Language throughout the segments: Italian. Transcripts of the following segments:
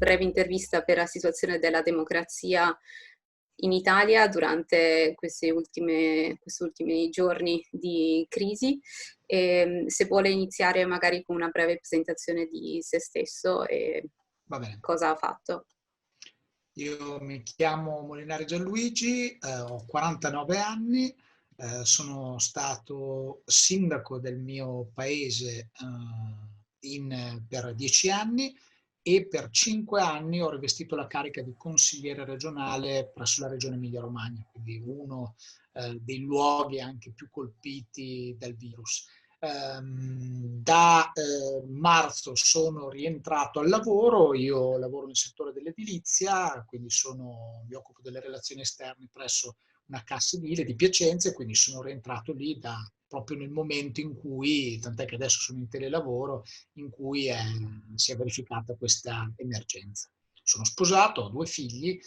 breve intervista per la situazione della democrazia in Italia durante questi ultimi giorni di crisi. Se vuole iniziare magari con una breve presentazione di se stesso e Va bene. cosa ha fatto. Io mi chiamo Molinari Gianluigi, ho 49 anni, sono stato sindaco del mio paese per 10 anni e per 5 anni ho rivestito la carica di consigliere regionale presso la regione Emilia-Romagna, quindi uno dei luoghi anche più colpiti dal virus. Da marzo sono rientrato al lavoro, io lavoro nel settore dell'edilizia, quindi mi occupo delle relazioni esterne presso una cassa edile di Piacenza e quindi sono rientrato lì proprio nel momento in cui, tant'è che adesso sono in telelavoro, in cui si è verificata questa emergenza. Sono sposato, ho 2 figli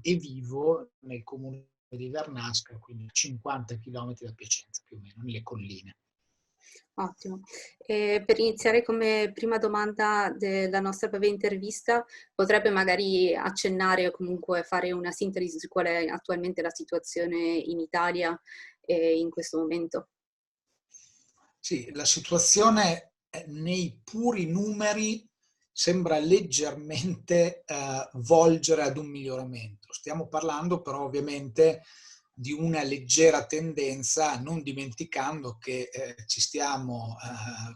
e vivo nel comune di Vernasca, quindi a 50 km da Piacenza più o meno, nelle colline. Ottimo. Per iniziare come prima domanda della nostra breve intervista, potrebbe magari accennare o comunque fare una sintesi su qual è attualmente la situazione in Italia in questo momento? Sì, la situazione nei puri numeri sembra leggermente volgere ad un miglioramento. Stiamo parlando però ovviamente di una leggera tendenza, non dimenticando che ci stiamo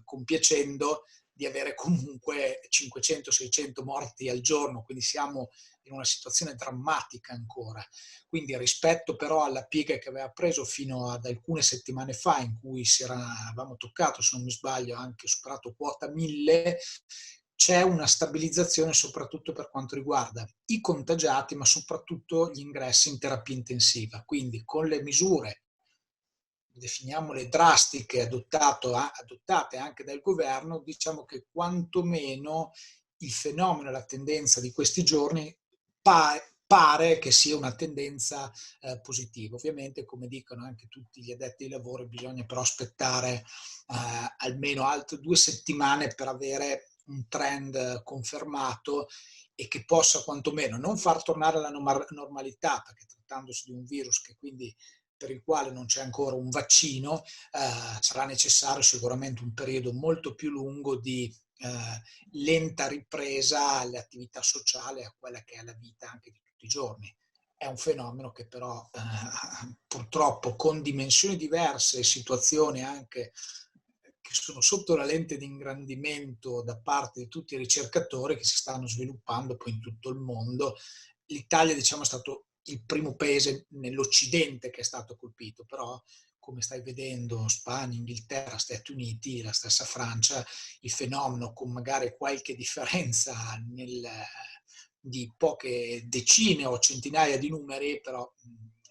compiacendo di avere comunque 500-600 morti al giorno, quindi siamo in una situazione drammatica ancora. Quindi rispetto però alla piega che aveva preso fino ad alcune settimane fa, in cui avevamo toccato, se non mi sbaglio, anche superato quota 1000, c'è una stabilizzazione soprattutto per quanto riguarda i contagiati, ma soprattutto gli ingressi in terapia intensiva. Quindi con le misure, definiamole drastiche, adottate anche dal governo, diciamo che quantomeno il fenomeno, la tendenza di questi giorni pare che sia una tendenza positiva. Ovviamente, come dicono anche tutti gli addetti ai lavori, bisogna però aspettare almeno altre 2 settimane per avere un trend confermato e che possa quantomeno non far tornare alla normalità, perché trattandosi di un virus che quindi per il quale non c'è ancora un vaccino, sarà necessario sicuramente un periodo molto più lungo di lenta ripresa alle attività sociali, a quella che è la vita anche di tutti i giorni. È un fenomeno che però purtroppo con dimensioni diverse e situazioni anche che sono sotto la lente di ingrandimento da parte di tutti i ricercatori che si stanno sviluppando poi in tutto il mondo. L'Italia, diciamo, è stato il primo paese nell'Occidente che è stato colpito, però come stai vedendo Spagna, Inghilterra, Stati Uniti, la stessa Francia, il fenomeno con magari qualche differenza di poche decine o centinaia di numeri, però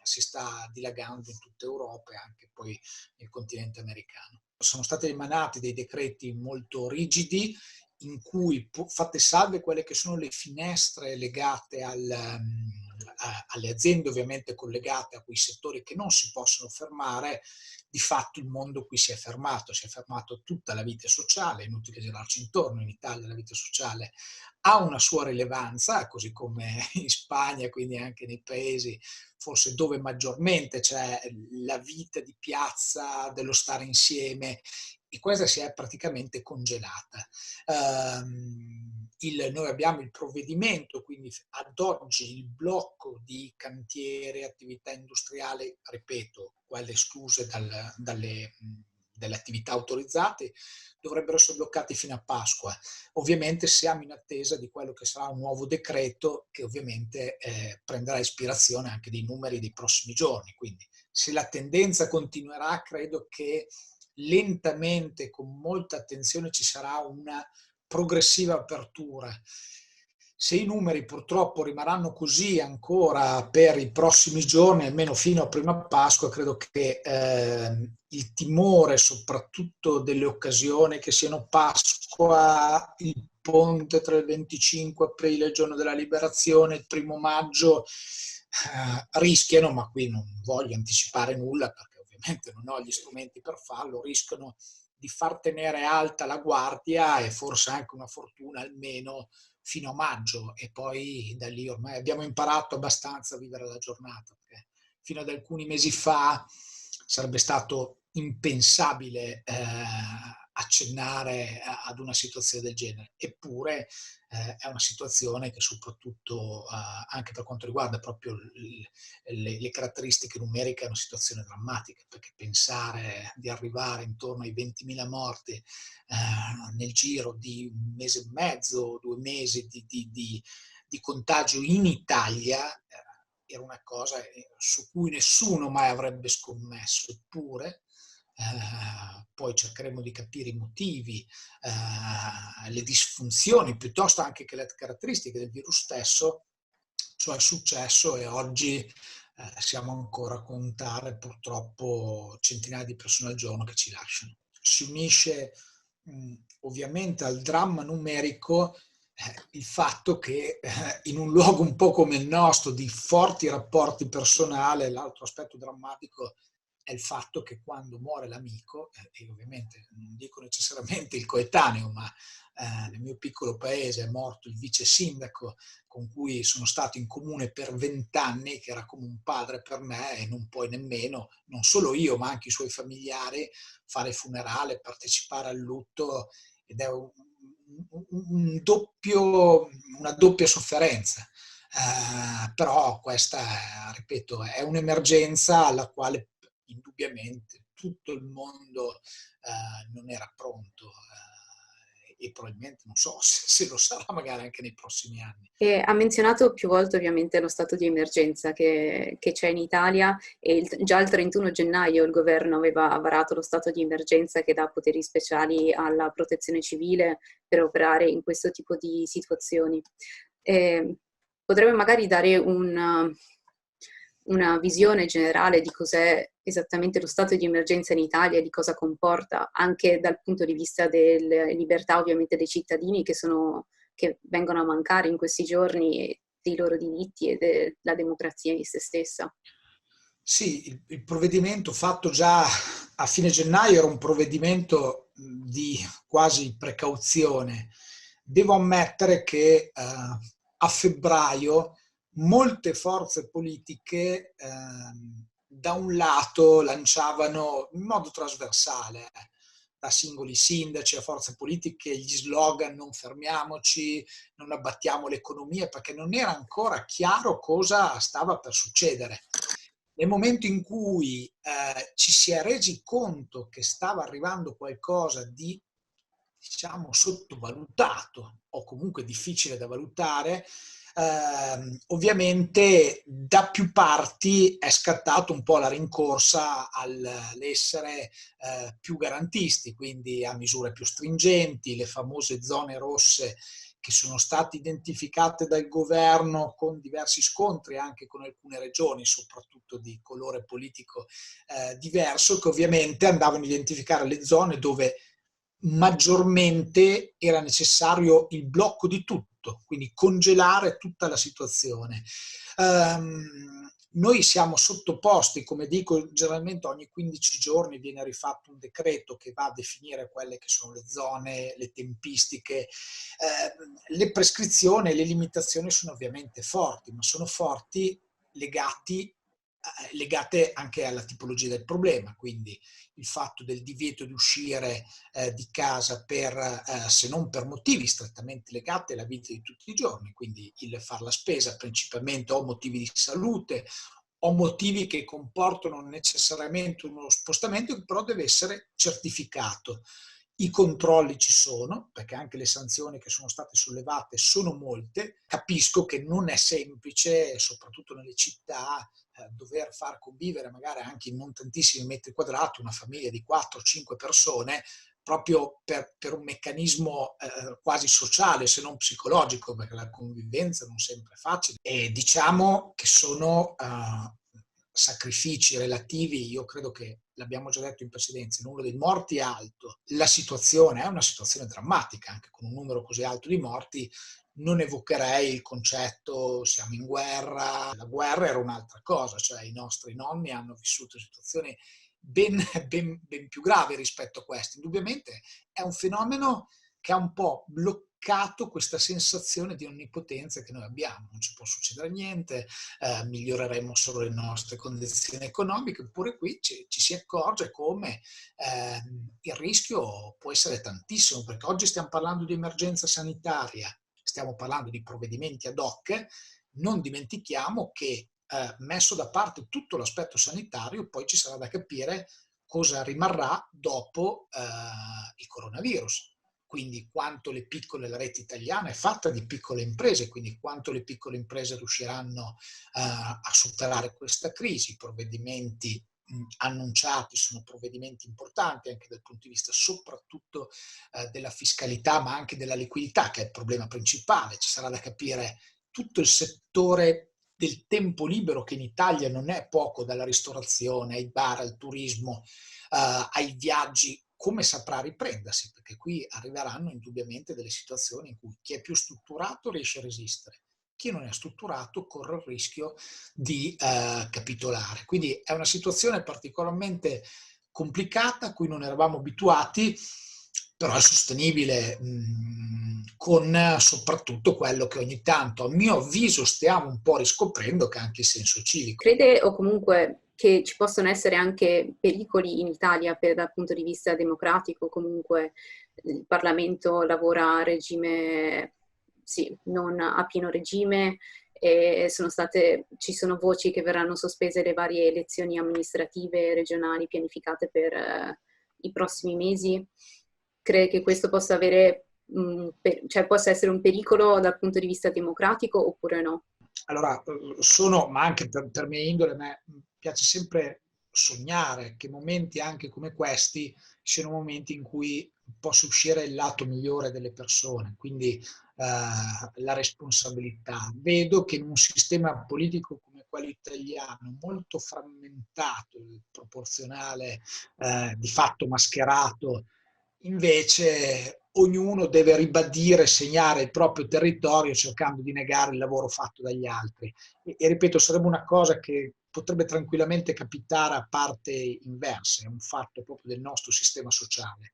si sta dilagando in tutta Europa e anche poi nel continente americano. Sono stati emanati dei decreti molto rigidi in cui fatte salve quelle che sono le finestre legate alle aziende ovviamente collegate a quei settori che non si possono fermare, di fatto il mondo qui si è fermato tutta la vita sociale, è inutile girarci intorno, in Italia la vita sociale ha una sua rilevanza, così come in Spagna, quindi anche nei paesi forse dove maggiormente c'è la vita di piazza, dello stare insieme, e questa si è praticamente congelata. Noi abbiamo il provvedimento, quindi ad oggi il blocco di cantieri, attività industriali, ripeto, quelle escluse dalle attività autorizzate, dovrebbero essere bloccati fino a Pasqua. Ovviamente siamo in attesa di quello che sarà un nuovo decreto che ovviamente prenderà ispirazione anche dei numeri dei prossimi giorni. Quindi se la tendenza continuerà, credo che lentamente, con molta attenzione, ci sarà una progressiva apertura. Se i numeri purtroppo rimarranno così ancora per i prossimi giorni, almeno fino a prima Pasqua, credo che il timore, soprattutto delle occasioni che siano Pasqua, il ponte tra il 25 aprile, il giorno della liberazione, il 1° maggio, rischiano, ma qui non voglio anticipare nulla perché ovviamente non ho gli strumenti per farlo, rischiano di far tenere alta la guardia e forse anche una fortuna almeno fino a maggio, e poi da lì ormai abbiamo imparato abbastanza a vivere la giornata, perché fino ad alcuni mesi fa sarebbe stato impensabile accennare ad una situazione del genere. Eppure è una situazione che soprattutto, anche per quanto riguarda proprio le caratteristiche numeriche, è una situazione drammatica, perché pensare di arrivare intorno ai 20.000 morti nel giro di un mese e mezzo, 2 mesi di contagio in Italia, era una cosa su cui nessuno mai avrebbe scommesso. Eppure poi cercheremo di capire i motivi, le disfunzioni, piuttosto anche che le caratteristiche del virus stesso, cioè è successo, e oggi siamo ancora a contare purtroppo centinaia di persone al giorno che ci lasciano. Si unisce ovviamente al dramma numerico il fatto che in un luogo un po' come il nostro, di forti rapporti personali, l'altro aspetto drammatico è il fatto che quando muore l'amico, e ovviamente non dico necessariamente il coetaneo, ma nel mio piccolo paese è morto il vice sindaco con cui sono stato in comune per 20 anni, che era come un padre per me, e non puoi nemmeno, non solo io, ma anche i suoi familiari, fare funerale, partecipare al lutto, ed è una doppia sofferenza. Però questa, ripeto, è un'emergenza alla quale indubbiamente tutto il mondo non era pronto, e probabilmente non so se lo sarà magari anche nei prossimi anni. E ha menzionato più volte ovviamente lo stato di emergenza che c'è in Italia, e già il 31 gennaio il governo aveva varato lo stato di emergenza che dà poteri speciali alla protezione civile per operare in questo tipo di situazioni. Potrebbe magari dare una visione generale di cos'è esattamente lo stato di emergenza in Italia, di cosa comporta, anche dal punto di vista delle libertà ovviamente dei cittadini che vengono a mancare in questi giorni, e dei loro diritti e della democrazia in se stessa. Sì, il provvedimento fatto già a fine gennaio era un provvedimento di quasi precauzione. Devo ammettere che a febbraio molte forze politiche da un lato lanciavano in modo trasversale, da singoli sindaci a forze politiche, gli slogan "non fermiamoci, non abbattiamo l'economia", perché non era ancora chiaro cosa stava per succedere. Nel momento in cui ci si è resi conto che stava arrivando qualcosa di, diciamo, sottovalutato o comunque difficile da valutare, ovviamente da più parti è scattato un po' la rincorsa all'essere più garantisti, quindi a misure più stringenti, le famose zone rosse che sono state identificate dal governo con diversi scontri anche con alcune regioni, soprattutto di colore politico diverso, che ovviamente andavano a identificare le zone dove maggiormente era necessario il blocco di tutto, quindi congelare tutta la situazione. Noi siamo sottoposti, come dico, generalmente ogni 15 giorni viene rifatto un decreto che va a definire quelle che sono le zone, le tempistiche. Le prescrizioni e le limitazioni sono ovviamente forti, ma sono forti legate anche alla tipologia del problema, quindi il fatto del divieto di uscire di casa se non per motivi strettamente legati alla vita di tutti i giorni, quindi il fare la spesa principalmente o motivi di salute o motivi che comportano necessariamente uno spostamento che però deve essere certificato. I controlli ci sono, perché anche le sanzioni che sono state sollevate sono molte. Capisco che non è semplice, soprattutto nelle città, dover far convivere magari anche in non tantissimi metri quadrati una famiglia di 4-5 persone, proprio per un meccanismo quasi sociale, se non psicologico, perché la convivenza non sempre è facile. E diciamo che sono sacrifici relativi, io credo che l'abbiamo già detto in precedenza, il numero dei morti è alto, la situazione è una situazione drammatica, anche con un numero così alto di morti non evocherei il concetto siamo in guerra. La guerra era un'altra cosa, cioè i nostri nonni hanno vissuto situazioni ben più gravi rispetto a queste. Indubbiamente è un fenomeno che ha un po' bloccato questa sensazione di onnipotenza che noi abbiamo. Non ci può succedere niente, miglioreremo solo le nostre condizioni economiche, eppure qui ci si accorge come il rischio può essere tantissimo, perché oggi stiamo parlando di emergenza sanitaria, stiamo parlando di provvedimenti ad hoc, non dimentichiamo che messo da parte tutto l'aspetto sanitario, poi ci sarà da capire cosa rimarrà dopo il coronavirus. Quindi quanto la rete italiana è fatta di piccole imprese, quindi quanto le piccole imprese riusciranno a superare questa crisi. I provvedimenti annunciati sono provvedimenti importanti anche dal punto di vista soprattutto della fiscalità, ma anche della liquidità, che è il problema principale. Ci sarà da capire tutto il settore del tempo libero, che in Italia non è poco, dalla ristorazione ai bar, al turismo, ai viaggi, come saprà riprendersi, perché qui arriveranno indubbiamente delle situazioni in cui chi è più strutturato riesce a resistere, chi non è strutturato corre il rischio di capitolare. Quindi è una situazione particolarmente complicata a cui non eravamo abituati, però è sostenibile con soprattutto quello che ogni tanto, a mio avviso, stiamo un po' riscoprendo, che è anche il senso civico. Crede o comunque che ci possono essere anche pericoli in Italia dal punto di vista democratico? Comunque il Parlamento lavora a regime, sì, non a pieno regime, e ci sono voci che verranno sospese le varie elezioni amministrative regionali pianificate per i prossimi mesi. Crede che questo possa avere, cioè possa essere un pericolo dal punto di vista democratico oppure no? Allora, ma anche per mia indole, a me piace sempre sognare che momenti anche come questi siano momenti in cui possa uscire il lato migliore delle persone, quindi la responsabilità. Vedo che in un sistema politico come quello italiano, molto frammentato, proporzionale, di fatto mascherato, invece ognuno deve ribadire, segnare il proprio territorio cercando di negare il lavoro fatto dagli altri. E ripeto, sarebbe una cosa che potrebbe tranquillamente capitare a parte inverse, è un fatto proprio del nostro sistema sociale.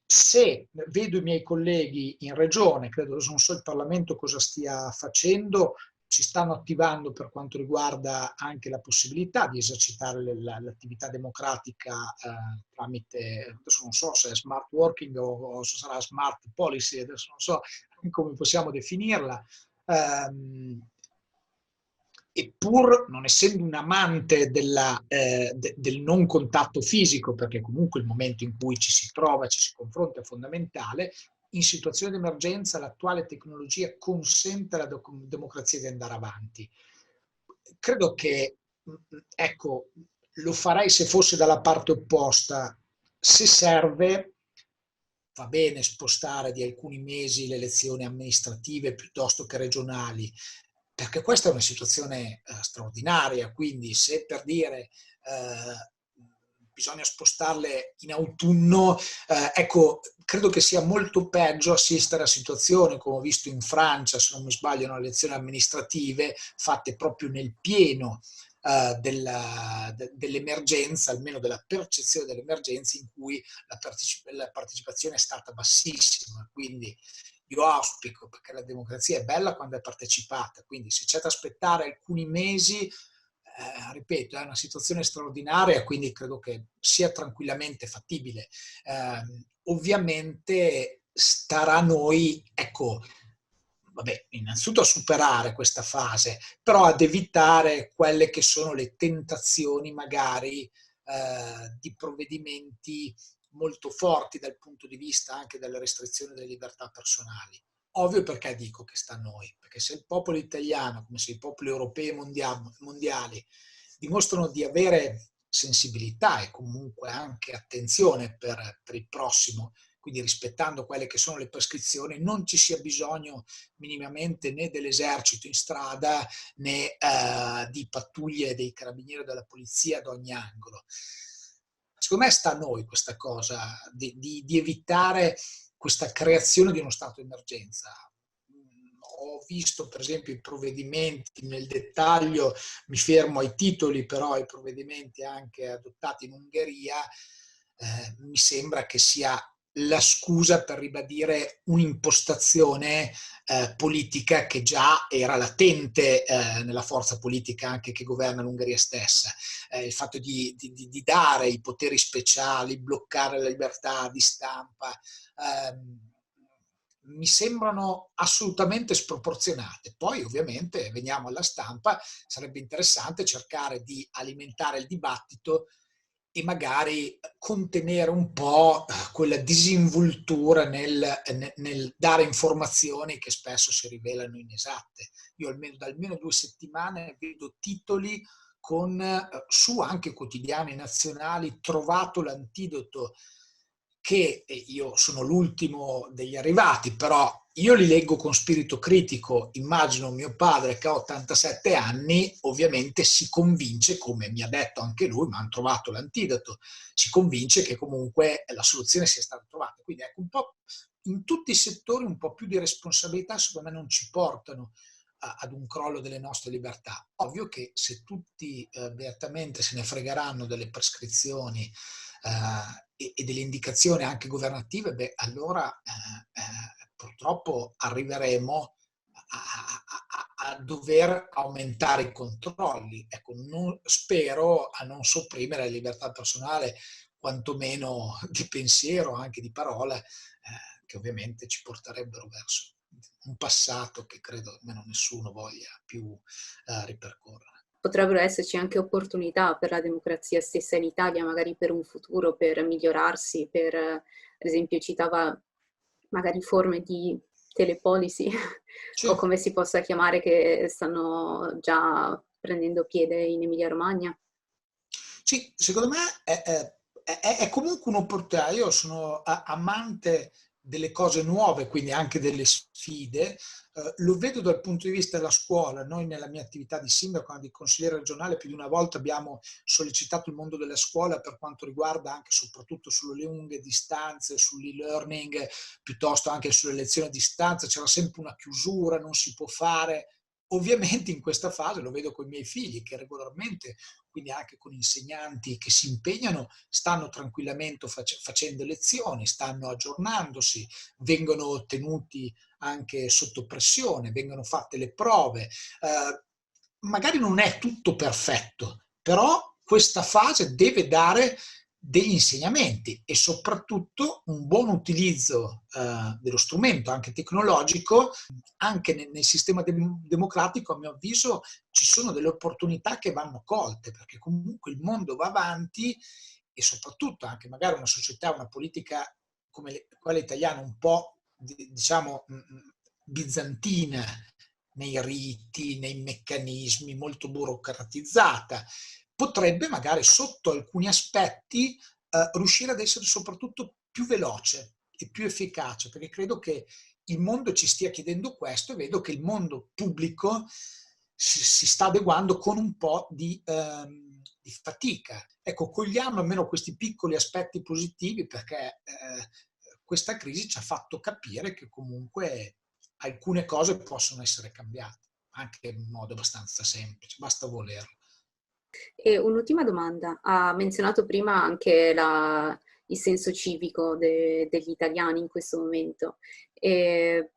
Se vedo i miei colleghi in regione, credo, non so il Parlamento cosa stia facendo, ci stanno attivando per quanto riguarda anche la possibilità di esercitare l'attività democratica tramite, adesso non so se è smart working o se sarà smart policy, adesso non so come possiamo definirla. E pur non essendo un amante del non contatto fisico, perché comunque il momento in cui ci si trova, ci si confronta è fondamentale, in situazioni di emergenza l'attuale tecnologia consente alla democrazia di andare avanti. Credo che, ecco, lo farei se fosse dalla parte opposta. Se serve, va bene spostare di alcuni mesi le elezioni amministrative piuttosto che regionali, perché questa è una situazione straordinaria, quindi se per dire bisogna spostarle in autunno, ecco, credo che sia molto peggio assistere a situazioni come ho visto in Francia, se non mi sbaglio, no, elezioni amministrative fatte proprio nel pieno dell'emergenza, almeno della percezione dell'emergenza, in cui la partecipazione è stata bassissima. Quindi io auspico, perché la democrazia è bella quando è partecipata, quindi se c'è da aspettare alcuni mesi, ripeto, è una situazione straordinaria, quindi credo che sia tranquillamente fattibile. Ovviamente starà a noi, ecco, vabbè, innanzitutto a superare questa fase, però ad evitare quelle che sono le tentazioni magari di provvedimenti molto forti dal punto di vista anche delle restrizioni delle libertà personali. Ovvio, perché dico che sta a noi, perché se il popolo italiano, come se i popoli europei e mondiali dimostrano di avere sensibilità e comunque anche attenzione per il prossimo, quindi rispettando quelle che sono le prescrizioni, non ci sia bisogno minimamente né dell'esercito in strada né di pattuglie dei carabinieri o della polizia ad ogni angolo. Secondo me sta a noi questa cosa di evitare questa creazione di uno stato di emergenza. Ho visto per esempio i provvedimenti nel dettaglio, mi fermo ai titoli, però i provvedimenti anche adottati in Ungheria, mi sembra che sia la scusa per ribadire un'impostazione politica che già era latente nella forza politica anche che governa l'Ungheria stessa. Il fatto di dare i poteri speciali, bloccare la libertà di stampa, mi sembrano assolutamente sproporzionate. Poi ovviamente veniamo alla stampa, sarebbe interessante cercare di alimentare il dibattito e magari contenere un po' quella disinvoltura nel dare informazioni che spesso si rivelano inesatte. Io da almeno 2 settimane vedo titoli su anche quotidiani nazionali, trovato l'antidoto, che io sono l'ultimo degli arrivati, però io li leggo con spirito critico. Immagino mio padre che ha 87 anni, ovviamente si convince, come mi ha detto anche lui, ma hanno trovato l'antidoto, si convince che comunque la soluzione sia stata trovata. Quindi ecco, un po' in tutti i settori un po' più di responsabilità secondo me non ci portano ad un crollo delle nostre libertà. Ovvio che se tutti beatamente se ne fregheranno delle prescrizioni e delle indicazioni anche governative, beh, allora purtroppo arriveremo a dover aumentare i controlli. Ecco, spero a non sopprimere la libertà personale, quantomeno di pensiero, anche di parola, che ovviamente ci porterebbero verso un passato che credo almeno nessuno voglia più ripercorrere. Potrebbero esserci anche opportunità per la democrazia stessa in Italia, magari per un futuro, per migliorarsi, ad esempio citava magari forme di telepolicy o Sì. come si possa chiamare, che stanno già prendendo piede in Emilia-Romagna. Sì, secondo me è comunque un'opportunità. Io sono amante delle cose nuove, quindi anche delle sfide. Lo vedo dal punto di vista della scuola. Noi nella mia attività di sindaco, di consigliere regionale, più di una volta abbiamo sollecitato il mondo della scuola per quanto riguarda anche soprattutto sulle lunghe distanze, sull'e-learning, piuttosto anche sulle lezioni a distanza. C'era sempre una chiusura, non si può fare. Ovviamente in questa fase lo vedo con i miei figli che regolarmente, quindi anche con insegnanti che si impegnano, stanno tranquillamente facendo lezioni, stanno aggiornandosi, vengono tenuti anche sotto pressione, vengono fatte le prove. Magari non è tutto perfetto, però questa fase deve dare degli insegnamenti e soprattutto un buon utilizzo dello strumento anche tecnologico. Anche nel sistema democratico, a mio avviso, ci sono delle opportunità che vanno colte, perché comunque il mondo va avanti e soprattutto anche magari una società, una politica come quella italiana un po' diciamo bizantina nei riti, nei meccanismi, molto burocratizzata, potrebbe magari sotto alcuni aspetti riuscire ad essere soprattutto più veloce e più efficace, perché credo che il mondo ci stia chiedendo questo e vedo che il mondo pubblico si sta adeguando con un po' di fatica. Ecco, cogliamo almeno questi piccoli aspetti positivi, perché questa crisi ci ha fatto capire che comunque alcune cose possono essere cambiate, anche in modo abbastanza semplice, basta volerlo. E un'ultima domanda, ha menzionato prima anche il senso civico degli italiani in questo momento.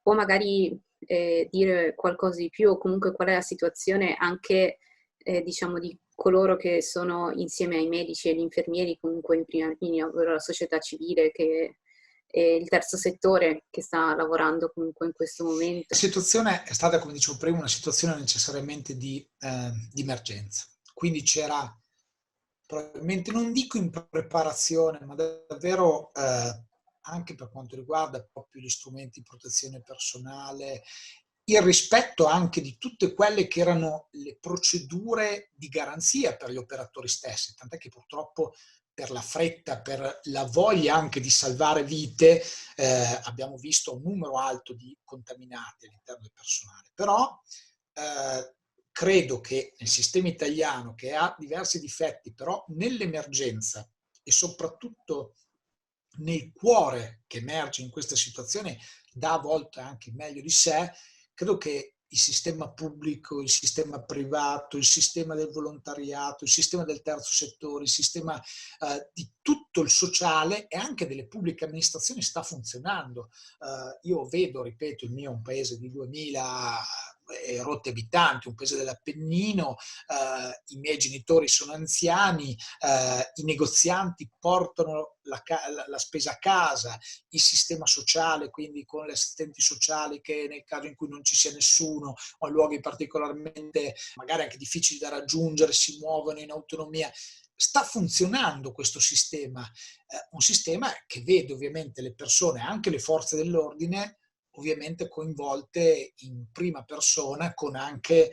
Può magari dire qualcosa di più o comunque qual è la situazione anche diciamo di coloro che sono insieme ai medici e agli infermieri comunque in prima linea, ovvero la società civile e il terzo settore che sta lavorando comunque in questo momento? La situazione è stata, come dicevo prima, una situazione necessariamente di emergenza. Quindi c'era probabilmente, non dico in preparazione, ma davvero anche per quanto riguarda proprio gli strumenti di protezione personale, il rispetto anche di tutte quelle che erano le procedure di garanzia per gli operatori stessi, tant'è che purtroppo per la fretta, per la voglia anche di salvare vite, abbiamo visto un numero alto di contaminati all'interno del personale. Però credo che nel sistema italiano, che ha diversi difetti, però nell'emergenza e soprattutto nel cuore che emerge in questa situazione, dà a volte anche il meglio di sé, credo che il sistema pubblico, il sistema privato, il sistema del volontariato, il sistema del terzo settore, il sistema di tutto il sociale e anche delle pubbliche amministrazioni sta funzionando. Io vedo, ripeto, il mio è un paese di 2000 e rotti abitanti, un paese dell'Appennino, i miei genitori sono anziani, i negozianti portano la spesa a casa, il sistema sociale, quindi con le assistenti sociali che nel caso in cui non ci sia nessuno o in luoghi particolarmente magari anche difficili da raggiungere si muovono in autonomia. Sta funzionando questo sistema, un sistema che vede ovviamente le persone, anche le forze dell'ordine, ovviamente coinvolte in prima persona con anche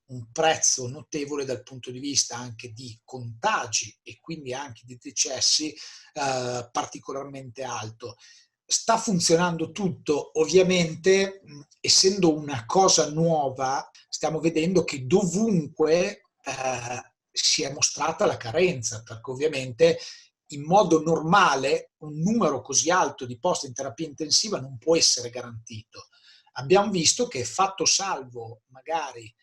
un prezzo notevole dal punto di vista anche di contagi e quindi anche di decessi particolarmente alto. Sta funzionando tutto, ovviamente essendo una cosa nuova stiamo vedendo che dovunque si è mostrata la carenza, perché ovviamente in modo normale un numero così alto di posti in terapia intensiva non può essere garantito. Abbiamo visto che fatto salvo magari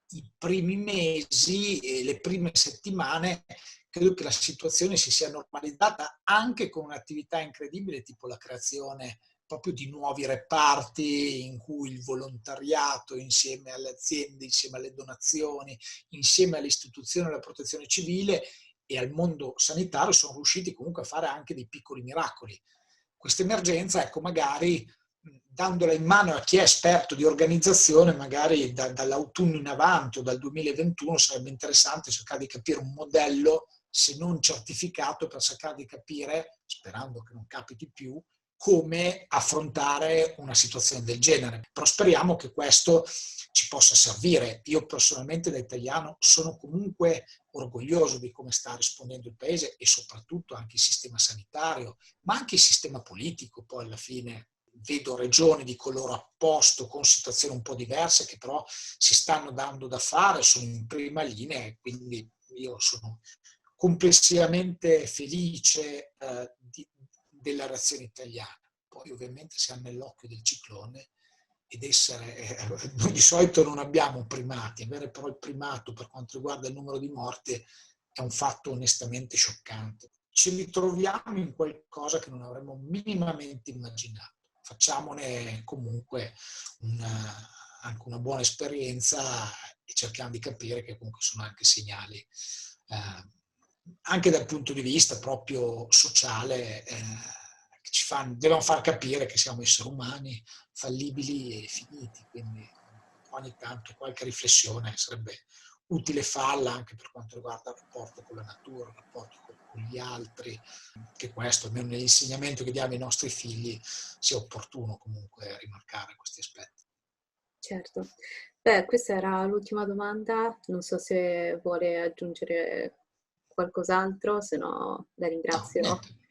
i primi mesi e le prime settimane, credo che la situazione si sia normalizzata anche con un'attività incredibile tipo la creazione proprio di nuovi reparti in cui il volontariato insieme alle aziende, insieme alle donazioni, insieme alle istituzioni della protezione civile e al mondo sanitario sono riusciti comunque a fare anche dei piccoli miracoli. Questa emergenza, ecco, magari dandola in mano a chi è esperto di organizzazione, magari dall'autunno in avanti o dal 2021 sarebbe interessante cercare di capire un modello, se non certificato, per cercare di capire, sperando che non capiti più, come affrontare una situazione del genere. Però speriamo che questo ci possa servire. Io personalmente da italiano sono comunque orgoglioso di come sta rispondendo il paese e soprattutto anche il sistema sanitario, ma anche il sistema politico. Poi alla fine vedo regioni di coloro a posto con situazioni un po' diverse che però si stanno dando da fare, sono in prima linea e quindi io sono complessivamente felice della reazione italiana. Poi ovviamente siamo nell'occhio del ciclone ed essere, noi di solito non abbiamo primati, avere però il primato per quanto riguarda il numero di morti è un fatto onestamente scioccante. Ci ritroviamo in qualcosa che non avremmo minimamente immaginato. Facciamone comunque anche una buona esperienza e cerchiamo di capire che comunque sono anche segnali anche dal punto di vista proprio sociale che devono far capire che siamo esseri umani fallibili e finiti, quindi ogni tanto qualche riflessione sarebbe utile farla anche per quanto riguarda il rapporto con la natura, il rapporto con gli altri, che questo, almeno nell'insegnamento che diamo ai nostri figli, sia opportuno comunque rimarcare questi aspetti. Certo. Beh, questa era l'ultima domanda, non so se vuole aggiungere qualcos'altro, se no la No, ringrazio. niente.